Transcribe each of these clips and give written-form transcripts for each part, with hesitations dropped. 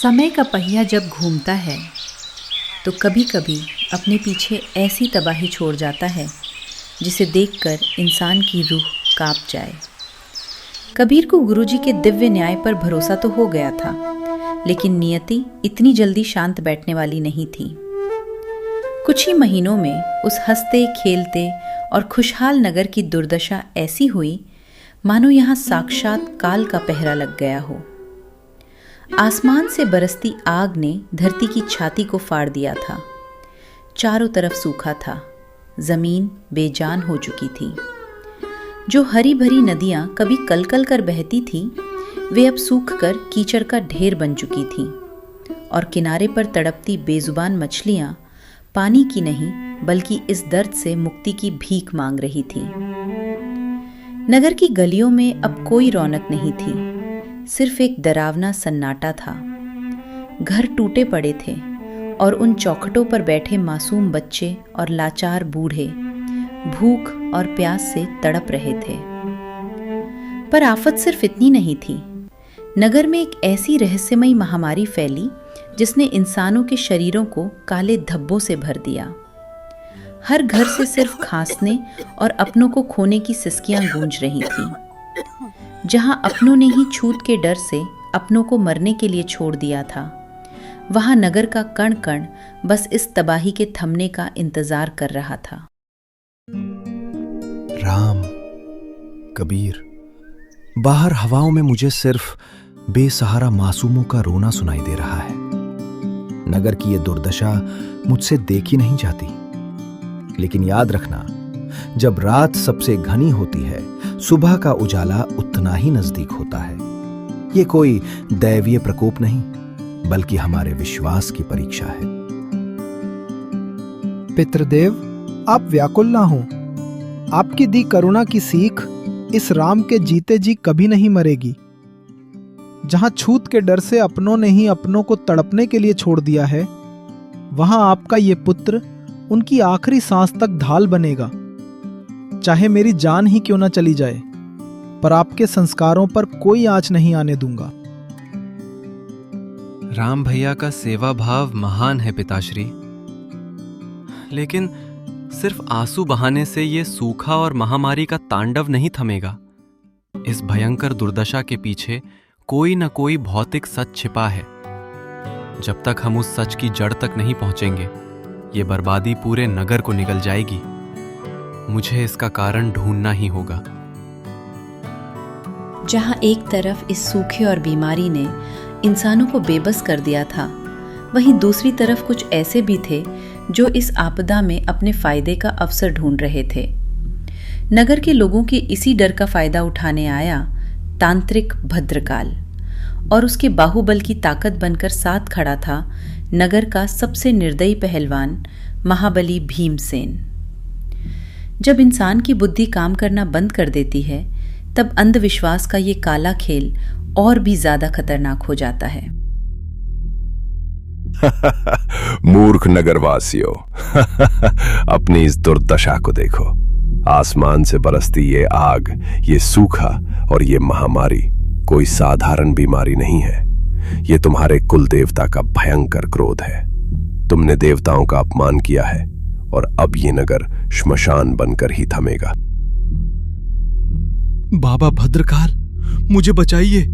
समय का पहिया जब घूमता है तो कभी कभी अपने पीछे ऐसी तबाही छोड़ जाता है जिसे देखकर इंसान की रूह कांप जाए। कबीर को गुरुजी के दिव्य न्याय पर भरोसा तो हो गया था, लेकिन नियति इतनी जल्दी शांत बैठने वाली नहीं थी। कुछ ही महीनों में उस हंसते खेलते और खुशहाल नगर की दुर्दशा ऐसी हुई मानो यहाँ साक्षात काल का पहरा लग गया हो। आसमान से बरसती आग ने धरती की छाती को फाड़ दिया था। चारों तरफ सूखा था, जमीन बेजान हो चुकी थी। जो हरी भरी नदियां कभी कलकल कर बहती थी, वे अब सूखकर कीचड़ का ढेर बन चुकी थी और किनारे पर तड़पती बेजुबान मछलियां पानी की नहीं बल्कि इस दर्द से मुक्ति की भीख मांग रही थी। नगर की गलियों में अब कोई रौनक नहीं थी, सिर्फ एक डरावना सन्नाटा था। घर टूटे पड़े थे और उन चौखटों पर बैठे मासूम बच्चे और लाचार बूढ़े भूख और प्यास से तड़प रहे थे। पर आफत सिर्फ इतनी नहीं थी। नगर में एक ऐसी रहस्यमयी महामारी फैली जिसने इंसानों के शरीरों को काले धब्बों से भर दिया। हर घर से सिर्फ खांसने और अपनों को खोने की सिसकियां गूंज रही थीं। जहां अपनों ने ही छूत के डर से अपनों को मरने के लिए छोड़ दिया था, वहां नगर का कण कण बस इस तबाही के थमने का इंतजार कर रहा था। राम, कबीर, बाहर हवाओं में मुझे सिर्फ बेसहारा मासूमों का रोना सुनाई दे रहा है। नगर की ये दुर्दशा मुझसे देखी नहीं जाती। लेकिन याद रखना, जब रात सबसे घनी होती है, सुबह का उजाला उतना ही नजदीक होता है। ये कोई दैवीय प्रकोप नहीं, बल्कि हमारे विश्वास की परीक्षा है। पितृदेव, आप व्याकुल ना हो। आपकी दी करुणा की सीख इस राम के जीते जी कभी नहीं मरेगी। जहां छूत के डर से अपनों ने ही अपनों को तड़पने के लिए छोड़ दिया है, वहां आपका ये पुत्र उनकी आखिरी सांस तक ढाल बनेगा। चाहे मेरी जान ही क्यों ना चली जाए, पर आपके संस्कारों पर कोई आंच नहीं आने दूंगा। राम भैया का सेवा भाव महान है पिताश्री, लेकिन सिर्फ आंसू बहाने से ये सूखा और महामारी का तांडव नहीं थमेगा। इस भयंकर दुर्दशा के पीछे कोई न कोई भौतिक सच छिपा है। जब तक हम उस सच की जड़ तक नहीं पहुंचेंगे, ये बर्बादी पूरे नगर को निगल जाएगी। मुझे इसका कारण ढूंढना ही होगा। जहां एक तरफ इस सूखे और बीमारी ने इंसानों को बेबस कर दिया था, वहीं दूसरी तरफ कुछ ऐसे भी थे जो इस आपदा में अपने फायदे का अवसर ढूंढ रहे थे। नगर के लोगों के इसी डर का फायदा उठाने आया तांत्रिक भद्रकाल, और उसके बाहुबल की ताकत बनकर साथ खड़ा था नगर का सबसे निर्दयी पहलवान महाबली भीमसेन। जब इंसान की बुद्धि काम करना बंद कर देती है, तब अंधविश्वास का ये काला खेल और भी ज्यादा खतरनाक हो जाता है। मूर्ख नगरवासियों, अपनी इस दुर्दशा को देखो। आसमान से बरसती ये आग, ये सूखा और ये महामारी कोई साधारण बीमारी नहीं है। ये तुम्हारे कुल देवता का भयंकर क्रोध है। तुमने देवताओं का अपमान किया है और अब ये नगर श्मशान बनकर ही थमेगा। बाबा भद्रकाल, मुझे बचाइए।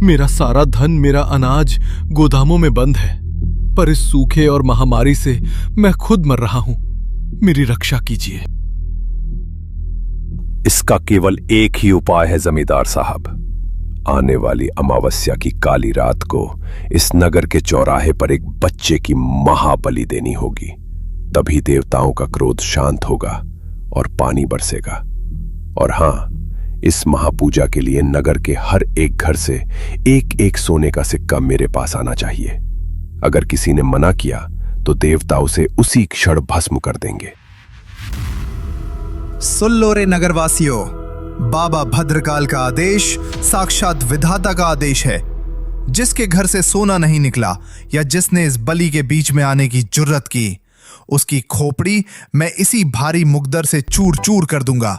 मेरा सारा धन, मेरा अनाज गोदामों में बंद है, पर इस सूखे और महामारी से मैं खुद मर रहा हूं। मेरी रक्षा कीजिए। इसका केवल एक ही उपाय है जमींदार साहब। आने वाली अमावस्या की काली रात को इस नगर के चौराहे पर एक बच्चे की महाबलि देनी होगी। तभी देवताओं का क्रोध शांत होगा और पानी बरसेगा। और हां, इस महापूजा के लिए नगर के हर एक घर से एक एक सोने का सिक्का मेरे पास आना चाहिए। अगर किसी ने मना किया तो देवता उसे उसी क्षण भस्म कर देंगे। सुन लो रे नगरवासियों, बाबा भद्रकाल का आदेश साक्षात विधाता का आदेश है। जिसके घर से सोना नहीं निकला या जिसने इस बलि के बीच में आने की जुर्रत की, उसकी खोपड़ी मैं इसी भारी मुकद्दर से चूर चूर कर दूंगा।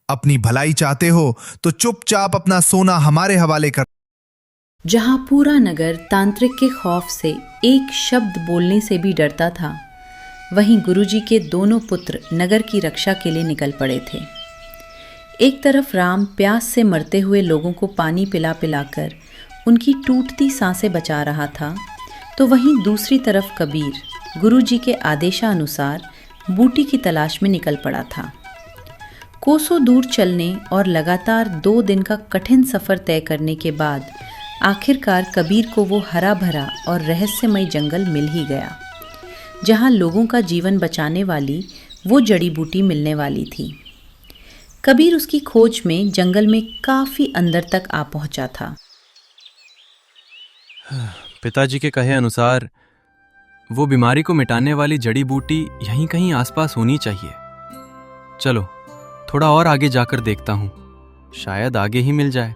अपनी भलाई चाहते हो तो चुपचाप अपना सोना हमारे हवाले कर जहां पूरा नगर तांत्रिक के खौफ से एक शब्द बोलने से भी डरता था, वहीं गुरुजी के दोनों पुत्र नगर की रक्षा के लिए निकल पड़े थे। एक तरफ राम प्यास से मरते हुए लोगों को पानी पिला पिलाकर उनकी टूटती सांसें बचा रहा था, तो वहीं दूसरी तरफ कबीर गुरुजी के आदेशानुसार बूटी की तलाश में निकल पड़ा था। कोसों दूर चलने और लगातार 2 दिन का कठिन सफ़र तय करने के बाद आखिरकार कबीर को वो हरा भरा और रहस्यमय जंगल मिल ही गया, जहाँ लोगों का जीवन बचाने वाली वो जड़ी बूटी मिलने वाली थी। कबीर उसकी खोज में जंगल में काफ़ी अंदर तक आ पहुँचा था। पिताजी के कहे अनुसार वो बीमारी को मिटाने वाली जड़ी बूटी यहीं कहीं आसपास होनी चाहिए। चलो थोड़ा और आगे जाकर देखता हूँ, शायद आगे ही मिल जाए।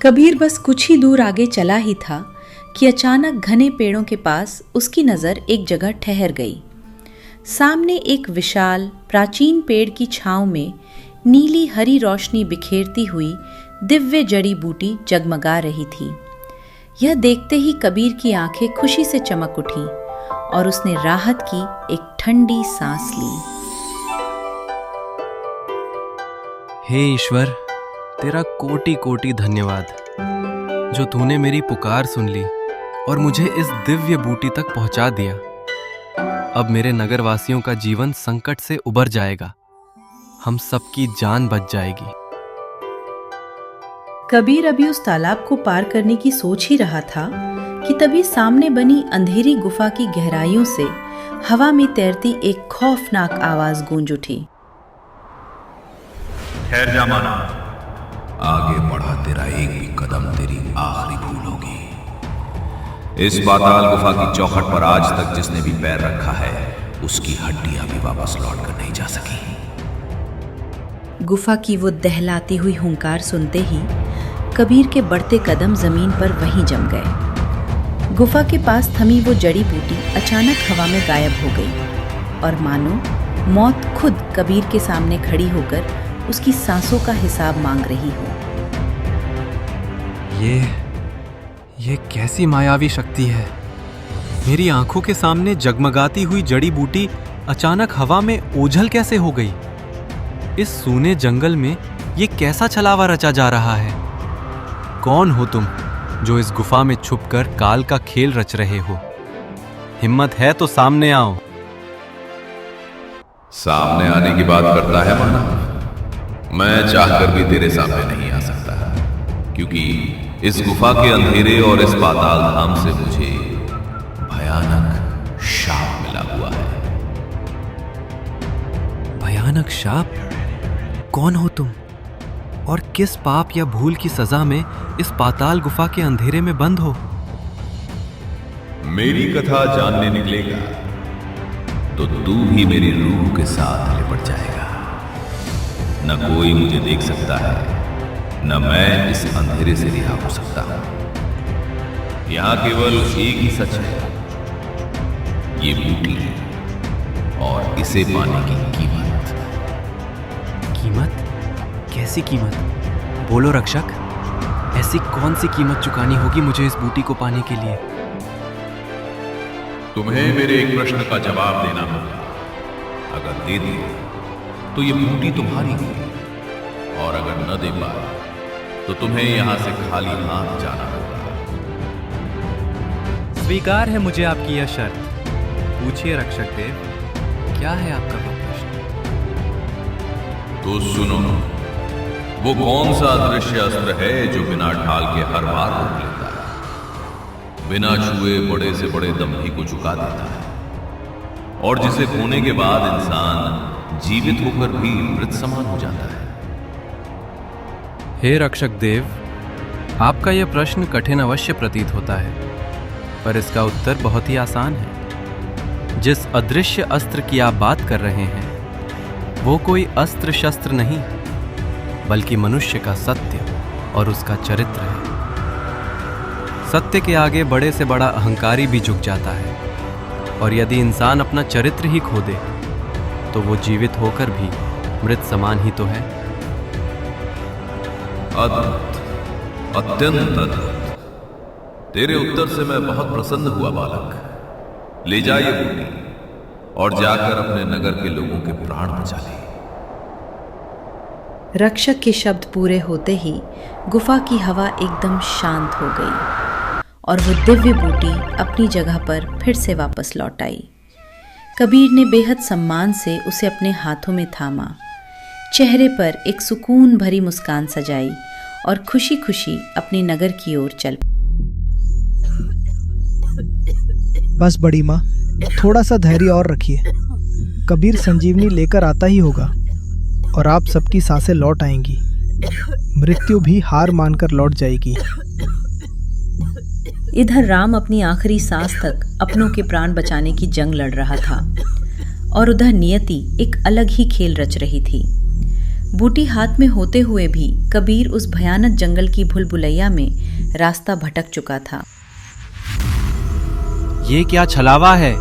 कबीर बस कुछ ही दूर आगे चला ही था कि अचानक घने पेड़ों के पास उसकी नज़र एक जगह ठहर गई। सामने एक विशाल प्राचीन पेड़ की छांव में नीली हरी रोशनी बिखेरती हुई दिव्य जड़ी बूटी जगमगा रही थी। यह देखते ही कबीर की आंखें खुशी से चमक उठीं और उसने राहत की एक ठंडी सांस ली। हे ईश्वर, तेरा कोटि कोटि धन्यवाद जो तूने मेरी पुकार सुन ली और मुझे इस दिव्य बूटी तक पहुंचा दिया। अब मेरे नगरवासियों का जीवन संकट से उबर जाएगा, हम सबकी जान बच जाएगी। कबीर अभी उस तालाब को पार करने की सोच ही रहा था कि तभी सामने बनी अंधेरी गुफा की गहराइयों से हवा में तैरती एक खौफनाक आवाज गूंज उठी। ठहर जा माना, आगे बढ़ा तेरा एक भी कदम तेरी आखिरी भूल होगी। इस पाताल गुफा की चौखट पर आज तक जिसने भी पैर रखा है उसकी हड्डियां भी वापस लौट कर नहीं जा सकी। गुफा की वो दहलाती हुई हुंकार सुनते ही कबीर के बढ़ते कदम जमीन पर वहीं जम गए। गुफा के पास थमी वो जड़ी बूटी अचानक हवा में गायब हो गई और मानो मौत खुद कबीर के सामने खड़ी होकर उसकी सांसों का हिसाब मांग रही हो। ये कैसी मायावी शक्ति है। मेरी आंखों के सामने जगमगाती हुई जड़ी बूटी अचानक हवा में ओझल कैसे हो गई? इस सूने जंगल में ये कैसा छलावा रचा जा रहा है? कौन हो तुम जो इस गुफा में छुपकर काल का खेल रच रहे हो? हिम्मत है तो सामने आओ। सामने आने की बात करता है माना, मैं चाहकर भी तेरे सामने नहीं आ सकता, क्योंकि इस गुफा के अंधेरे और इस पाताल धाम से मुझे भयानक शाप मिला हुआ है। भयानक शाप? कौन हो तुम और किस पाप या भूल की सजा में इस पाताल गुफा के अंधेरे में बंद हो? मेरी कथा जानने निकलेगा तो तू भी मेरी रूह के साथ लिपट जाएगा। न कोई मुझे देख सकता है, न मैं इस अंधेरे से रिहा हो सकता हूं। यहां केवल एक ही सच है, ये बूटी और इसे पाने की कीमत। कीमत? कैसी कीमत? बोलो रक्षक, ऐसी कौन सी कीमत चुकानी होगी मुझे इस बूटी को पाने के लिए? तुम्हें मेरे एक प्रश्न का जवाब देना होगा। अगर दे दिए तो ये बूटी तुम्हारी होगी, और अगर न दे पाए तो तुम्हें यहां से खाली हाथ जाना होगा। स्वीकार है मुझे आपकी यह शर्त। पूछिए रक्षक देव, क्या है आपका वो प्रश्न? तो सुनो, वो कौन सा अदृश्य अस्त्र है जो बिना ढाल के हर बार रोक लेता है, बिना छुए बड़े से बड़े दंभी को झुका देता है, और जिसे खोने के बाद इंसान जीवित होकर भी मृत समान हो जाता है? हे रक्षक देव, आपका यह प्रश्न कठिन अवश्य प्रतीत होता है, पर इसका उत्तर बहुत ही आसान है। जिस अदृश्य अस्त्र की आप बात कर रहे हैं वो कोई अस्त्र शस्त्र नहीं, बल्कि मनुष्य का सत्य और उसका चरित्र है। सत्य के आगे बड़े से बड़ा अहंकारी भी झुक जाता है, और यदि इंसान अपना चरित्र ही खो दे तो वो जीवित होकर भी मृत समान ही तो है। अद्भुत, अत्यंत अद्भुत। तेरे उत्तर से मैं बहुत प्रसन्न हुआ बालक। ले जा ये बूटी और जाकर अपने नगर के लोगों के प्राण बचा ले। रक्षक के शब्द पूरे होते ही गुफा की हवा एकदम शांत हो गई और वो दिव्य बूटी अपनी जगह पर फिर से वापस लौट आई। कबीर ने बेहद सम्मान से उसे अपने हाथों में थामा, चेहरे पर एक सुकून भरी मुस्कान सजाई और खुशी खुशी अपने नगर की ओर चल। बस बड़ी माँ, थोड़ा सा धैर्य और रखिए। कबीर संजीवनी लेकर आता ही होगा और आप सबकी सांसें लौट आएंगी। मृत्यु भी हार मानकर लौट जाएगी। इधर राम अपनी आखिरी सांस तक अपनों के प्राण बचाने की जंग लड़ रहा था और उधर नियति एक अलग ही खेल रच रही थी। बूटी हाथ में होते हुए भी कबीर उस भयानक जंगल की भूलभुलैया में रास्ता भटक चुका था। ये क्या छलावा है?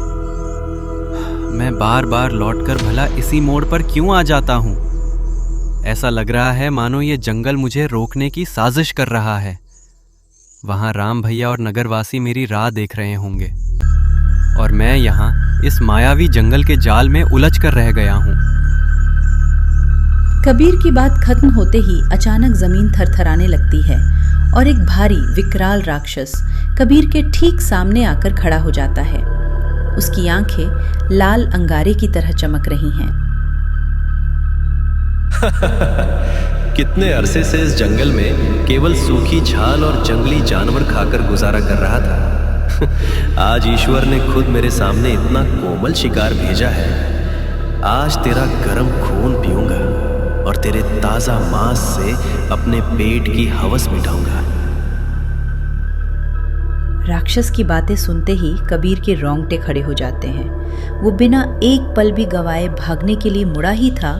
मैं बार बार लौटकर भला इसी मोड़ पर क्यों आ जाता हूँ? ऐसा लग रहा है मानो ये जंगल मुझे रोकने की साजिश कर रहा है। वहां राम भैया और नगरवासी मेरी राह देख रहे होंगे और मैं यहाँ इस मायावी जंगल के जाल में उलझ कर रह गया हूँ। कबीर की बात खत्म होते ही अचानक जमीन थरथराने लगती है और एक भारी विकराल राक्षस कबीर के ठीक सामने आकर खड़ा हो जाता है। उसकी आंखें लाल अंगारे की तरह चमक रही हैं। कितने अरसे से इस जंगल में केवल सूखी छाल और जंगली जानवर खाकर गुजारा कर रहा था। आज ईश्वर ने खुद मेरे सामने इतना कोमल शिकार भेजा है। आज तेरा गर्म खून पीऊंगा और तेरे ताजा मांस से अपने पेट की हवस मिटाऊंगा। राक्षस की बातें सुनते ही कबीर के रोंगटे खड़े हो जाते हैं। वो बिना एक पल भी गवाए भागने के लिए मुड़ा ही था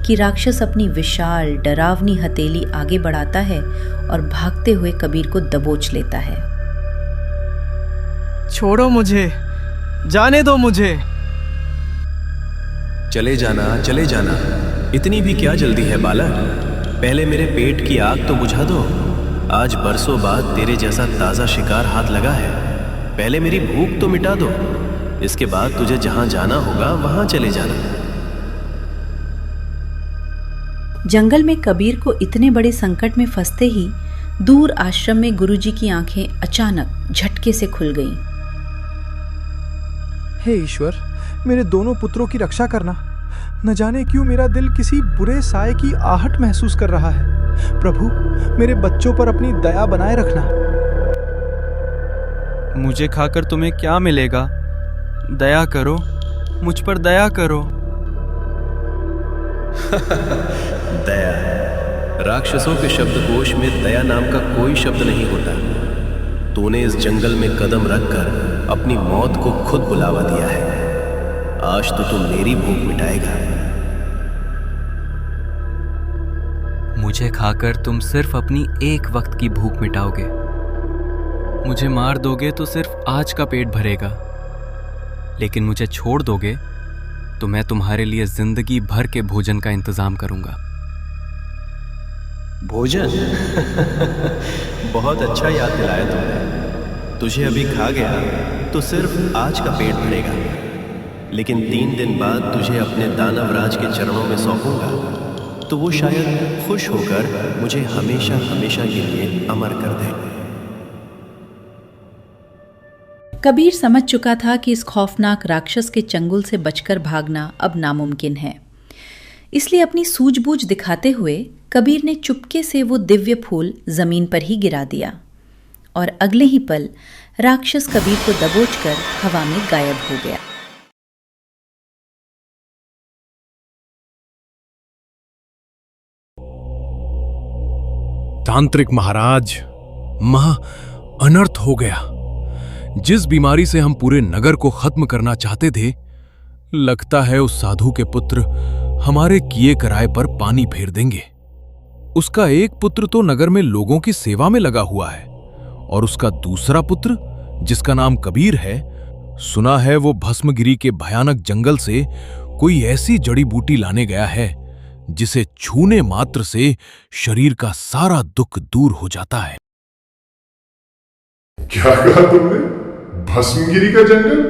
कि राक्षस अपनी विशाल डरावनी हथेली आगे बढ़ाता है और भागते हुए कबीर को दबोच लेता है। छोड़ो मुझे, जाने दो मुझे। चले जाना, इतनी भी क्या जल्दी है बालक? पहले मेरे पेट की आग तो बुझा दो। आज बरसों बाद तेरे जैसा ताजा शिकार हाथ लगा है। पहले मेरी भूख तो मिटा दो, इसके बाद तुझे जहां जाना होगा वहां चले जाना। जंगल में कबीर को इतने बड़े संकट में फंसते ही दूर आश्रम में गुरुजी की आंखें अचानक झटके से खुल गईं। हे ईश्वर, मेरे दोनों पुत्रों की रक्षा करना। न जाने क्यों मेरा दिल किसी बुरे साए की आहट महसूस कर रहा है। प्रभु, मेरे बच्चों पर अपनी दया बनाए रखना। मुझे खाकर तुम्हें क्या मिलेगा? दया करो, मुझ पर दया करो। दया? राक्षसों के शब्दकोश में दया नाम का कोई शब्द नहीं होता। तूने इस जंगल में कदम रखकर अपनी मौत को खुद बुलावा दिया है। आज तो तू मेरी भूख मिटाएगा। मुझे खाकर तुम सिर्फ अपनी एक वक्त की भूख मिटाओगे। मुझे मार दोगे तो सिर्फ आज का पेट भरेगा, लेकिन मुझे छोड़ दोगे तो मैं तुम्हारे लिए जिंदगी भर के भोजन का इंतजाम करूंगा। भोजन? बहुत अच्छा याद दिलाया तुमने। तुझे अभी खा गया तो सिर्फ आज का पेट भरेगा, लेकिन 3 दिन बाद तुझे अपने दानवराज के चरणों में सौंपूंगा तो वो शायद खुश होकर मुझे हमेशा हमेशा के लिए अमर कर दे। कबीर समझ चुका था कि इस खौफनाक राक्षस के चंगुल से बचकर भागना अब नामुमकिन है। इसलिए अपनी सूझबूझ दिखाते हुए कबीर ने चुपके से वो दिव्य फूल जमीन पर ही गिरा दिया और अगले ही पल राक्षस कबीर को दबोचकर हवा में गायब हो गया। तांत्रिक महाराज, महा अनर्थ हो गया। जिस बीमारी से हम पूरे नगर को खत्म करना चाहते थे, लगता है उस साधु के पुत्र हमारे किए कराए पर पानी फेर देंगे। उसका एक पुत्र तो नगर में लोगों की सेवा में लगा हुआ है और उसका दूसरा पुत्र, जिसका नाम कबीर है, सुना है वो भस्मगिरी के भयानक जंगल से कोई ऐसी जड़ी बूटी लाने गया है जिसे छूने मात्र से शरीर का सारा दुख दूर हो जाता है। क्या कहा तुमने? भस्मगिरी का जंगल?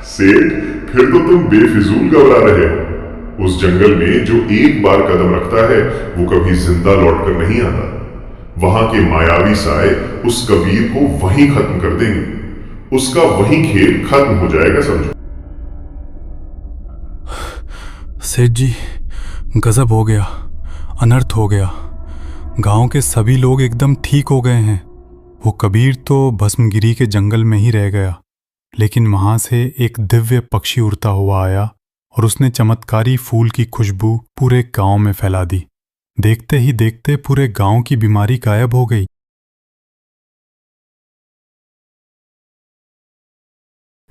सेठ, फिर तो तुम बेफिजूल घबरा रहे हो। उस जंगल में जो एक बार कदम रखता है वो कभी जिंदा लौटकर नहीं आता। वहां के मायावी साए उस कबीर को वहीं खत्म कर देंगे। उसका वहीं खेल खत्म हो जाएगा, समझो। सेठ जी, गजब हो गया, अनर्थ हो गया। गांव के सभी लोग एकदम ठीक हो गए हैं। वो कबीर तो भस्मगिरी के जंगल में ही रह गया, लेकिन वहां से एक दिव्य पक्षी उड़ता हुआ आया और उसने चमत्कारी फूल की खुशबू पूरे गांव में फैला दी। देखते ही देखते पूरे गांव की बीमारी गायब हो गई।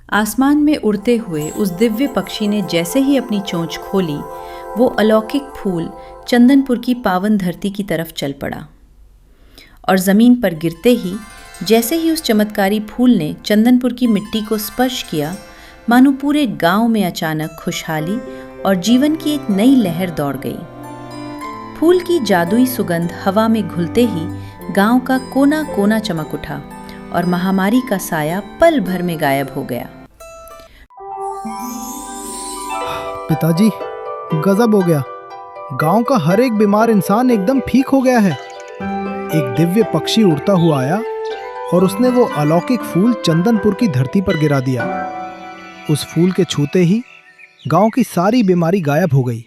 आसमान में उड़ते हुए उस दिव्य पक्षी ने जैसे ही अपनी चोंच खोली, वो अलौकिक फूल चंदनपुर की पावन धरती की तरफ चल पड़ा और जमीन पर गिरते ही जैसे ही उस चमत्कारी फूल ने चंदनपुर की मिट्टी को स्पर्श किया, मानो पूरे गांव में अचानक खुशहाली और जीवन की एक नई लहर दौड़ गई। फूल की जादुई सुगंध हवा में घुलते ही गांव का कोना कोना चमक उठा और महामारी का साया पल भर में गायब हो गया। पिताजी, गजब हो गया। गांव का हर एक बीमार इंसान एकदम ठीक हो गया है। एक दिव्य पक्षी उड़ता हुआ आया और उसने वो अलौकिक फूल चंदनपुर की धरती पर गिरा दिया। उस फूल के छूते ही गांव की सारी बीमारी गायब हो गई।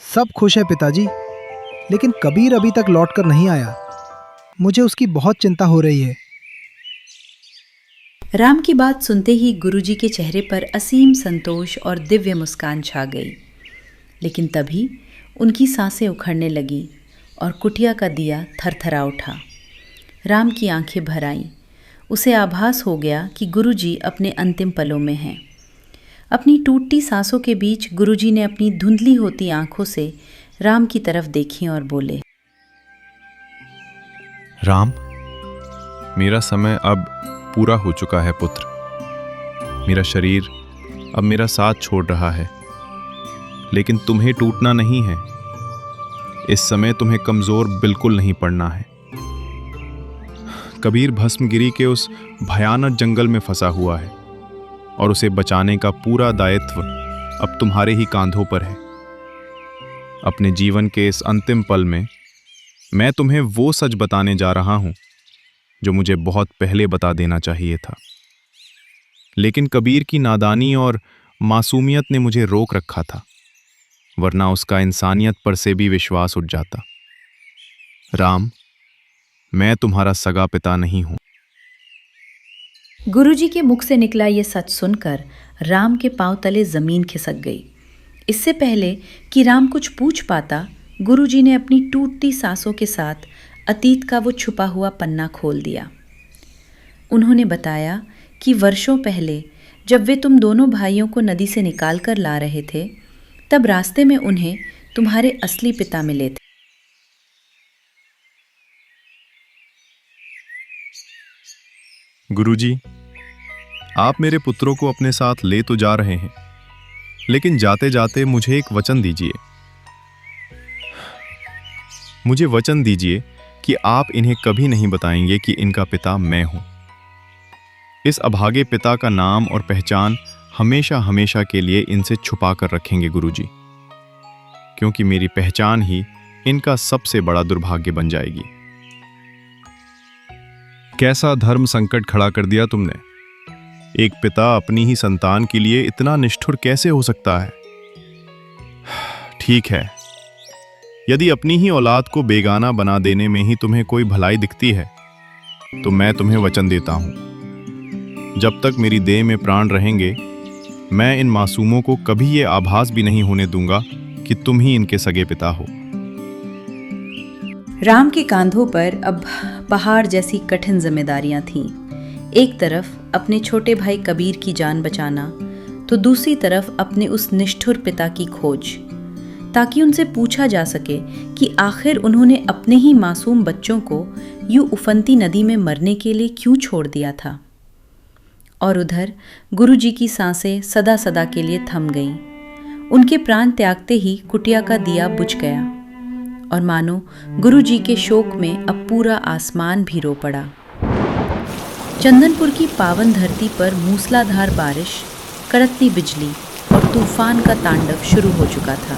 सब खुश है पिताजी, लेकिन कबीर अभी तक लौटकर नहीं आया। मुझे उसकी बहुत चिंता हो रही है। राम की बात सुनते ही गुरुजी के चेहरे पर असीम संतोष और दिव्य मुस्कान छा गई, लेकिन तभी उनकी सांसें उखड़ने लगी और कुटिया का दिया थरथरा उठा। राम की आंखें भर आईं। उसे आभास हो गया कि गुरुजी अपने अंतिम पलों में हैं। अपनी टूटती सांसों के बीच गुरुजी ने अपनी धुंधली होती आंखों से राम की तरफ देखी और बोले, राम, मेरा समय अब पूरा हो चुका है पुत्र। मेरा शरीर अब मेरा साथ छोड़ रहा है, लेकिन तुम्हें टूटना नहीं है। इस समय तुम्हें कमजोर बिल्कुल नहीं पड़ना है। कबीर भस्मगिरी के उस भयानक जंगल में फंसा हुआ है और उसे बचाने का पूरा दायित्व अब तुम्हारे ही कांधों पर है। अपने जीवन के इस अंतिम पल में मैं तुम्हें वो सच बताने जा रहा हूं जो मुझे बहुत पहले बता देना चाहिए था, लेकिन कबीर की नादानी और मासूमियत ने मुझे रोक रखा था, वरना उसका इंसानियत पर से भी विश्वास उठ जाता। राम, मैं तुम्हारा सगा पिता नहीं हूं। गुरुजी के मुख से निकला ये सच सुनकर राम के पांव तले जमीन खिसक गई। इससे पहले कि राम कुछ पूछ पाता, गुरुजी ने अपनी टूटती सांसों के साथ अतीत का वो छुपा हुआ पन्ना खोल दिया। उन्होंने बताया कि वर्षों पहले जब वे तुम दोनों भाइयों को नदी से निकाल कर ला रहे थे, तब रास्ते में उन्हें तुम्हारे असली पिता मिले थे। गुरुजी, आप मेरे पुत्रों को अपने साथ ले तो जा रहे हैं, लेकिन जाते जाते मुझे एक वचन दीजिए। मुझे वचन दीजिए कि आप इन्हें कभी नहीं बताएंगे कि इनका पिता मैं हूं। इस अभागे पिता का नाम और पहचान हमेशा हमेशा के लिए इनसे छुपा कर रखेंगे गुरुजी, क्योंकि मेरी पहचान ही इनका सबसे बड़ा दुर्भाग्य बन जाएगी। कैसा धर्म संकट खड़ा कर दिया तुमने। एक पिता अपनी ही संतान के लिए इतना निष्ठुर कैसे हो सकता है। ठीक है, यदि अपनी ही औलाद को बेगाना बना देने में ही तुम्हें कोई भलाई दिखती है, तो मैं तुम्हें वचन देता हूं, जब तक मेरी देह में प्राण रहेंगे, मैं इन मासूमों को कभी ये आभास भी नहीं होने दूंगा कि तुम ही इनके सगे पिता हो। राम के कांधों पर अब पहाड़ जैसी कठिन जिम्मेदारियां थीं। एक तरफ अपने छोटे भाई कबीर की जान बचाना, तो दूसरी तरफ अपने उस निष्ठुर पिता की खोज, ताकि उनसे पूछा जा सके कि आखिर उन्होंने अपने ही मासूम बच्चों को यूं उफनती नदी में मरने के लिए क्यों छोड़ दिया था। और उधर गुरुजी की सांसें सदा सदा के लिए थम गईं। उनके प्राण त्यागते ही कुटिया का दिया बुझ गया और मानो गुरुजी के शोक में अब पूरा आसमान भी रो पड़ा। चंदनपुर की पावन धरती पर मूसलाधार बारिश, कड़कती बिजली और तूफान का तांडव शुरू हो चुका था।